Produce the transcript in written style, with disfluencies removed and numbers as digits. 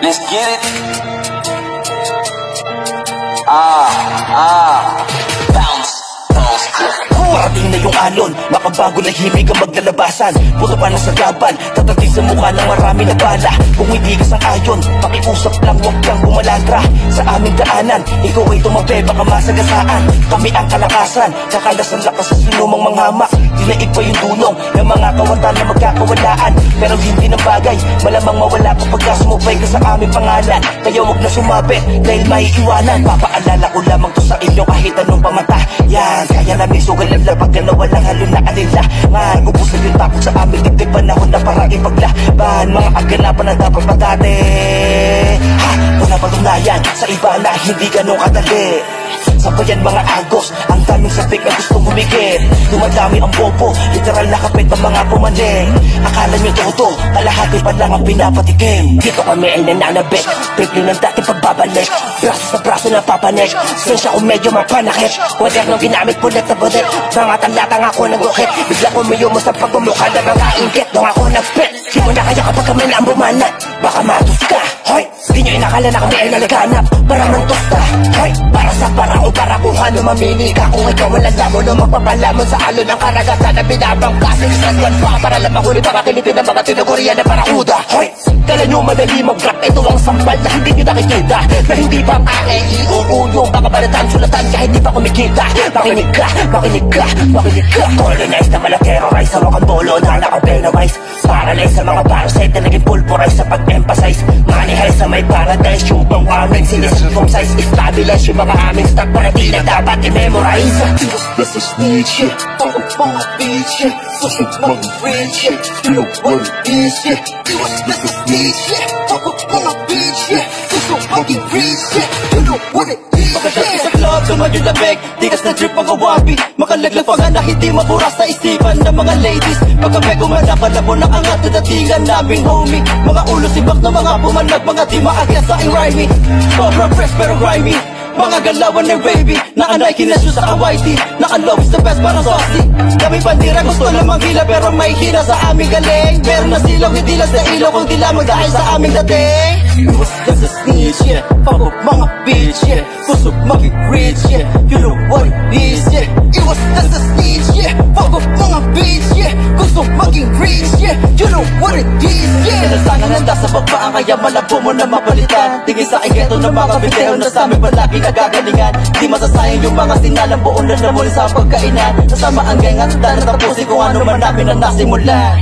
Let's get it. Bounce. Parating na yung alon, makabago na himig ang maglalabasan. Puto pa na sa laban, tatating sa mukha ng marami na bala. Kung hindi ka sang-ayon, pakiusap lang, huwag kang bumalandra. Sa aming daanan, ikaw ay tumabi, baka masagasaan. Kami ang kalakasan, kakalas ang lakas sa sinumang manghamak. Dinaig pa yung dulong ng mga kawatan na magkakawalaan. Pero hindi ng bagay, malamang mawala kapag sumupay ka sa aming pangalan. Kaya huwag na sumabit, dahil may iwanan. Papaalala ko lamang to sa inyo kahit anong pamata. Yan, kaya namin sugal ang labag na walang halo na alinlangan. Ubusan yung takot sa aming dibdib, panahon na para ipaglaban. Mga aganapan na dapat patate. Ha! Wala patunayan sa iba na hindi ganun kadali. Sabayan mga agos, ang daming sabik na gustong humigit. Dumadami ang bobo, literal na kapit ng mga pumaning. Akala nyo todo, kalahati pa lang ang pinapatikim. Dito kami ay nananabik, bigli ng dati pagbabalik. Braso sa braso na papanik, sensya ko medyo mapanakit. Modernong ginamit pulit na bulit, mga talatang ako nag-ukit. Bigla kumiyumo sa pagmumukha ng mga inggit, nung ako nag-spit. Di mo na kaya kapag kami na ang bumanat, baka matus ka. Hoy, di nyo inakala na kami ay nalaganap para mantos ka. Hoy, para sa para o para kung ano mamili ka. Kung ikaw walang lamon o magpapalamon sa alon ng karagatan na binabang kasi isaswan pa para lamang huli para kilipin ng mga tinuguriya na parakuda. Hoy, kala nyo madali mag-rap, ito ang sampal na hindi nyo nakikita. Na hindi pa iuuyong baka balitan sulatan kahit di pa kumikita. Makinig ka, makinig ka, makinig ka. Colonize na malaterrorize sa mga bolo na nakapenalize. Paralyze sa mga parasite na naging pulverize sa pag-emphasize. Manihay sa may paradise, yung bang aming sinisircumcise. Stabilize yung mga aming stock para di na dapat i-memorize. This is snitch, ako mga bitch, susunod mga rich, you know what it is, this is snitch, ako mga bitch, susunod mga rich, you know what it is. Pagkatapos sa club, naman yung labig, tigas na drip ang kawapi. Makalaglag pa nga na hindi maburas sa isipan ng mga ladies. Pagkabe gumanap, alam mo na ang ato datingan naming homie. Mga ulo sibak na mga pumanag, mga di maagya sa i-rhyming. Sobrang fresh pero grimy, mga galawan ng baby. Naka-Nike na shoes sa Hawaii, naka-low is the best parang saucy. Kami bandira gusto lamang hila pero may hina sa aming galing. Meron na silaw, hindi lang sa ilo kung di lamang dahil sa aming dating. This is snitch, yeah, fuck up mga bitch, yeah. Gusto maging rich, yeah, you know what it is, yeah. Iwas na sa snitch, yeah, fuck up mga bitch, yeah. Gusto maging rich, yeah, you know what it is, yeah. Kailangan nanda sa bagbaan kaya malabo mo na mapalitan. Tingin sa igeto ng mga biteho na sa amin palagi nagagalingan. Di masasayang yung mga sinalang buon na muli sa pagkainan. Kasama ang gang at dahil tapusin kung ano man namin na nasimulan.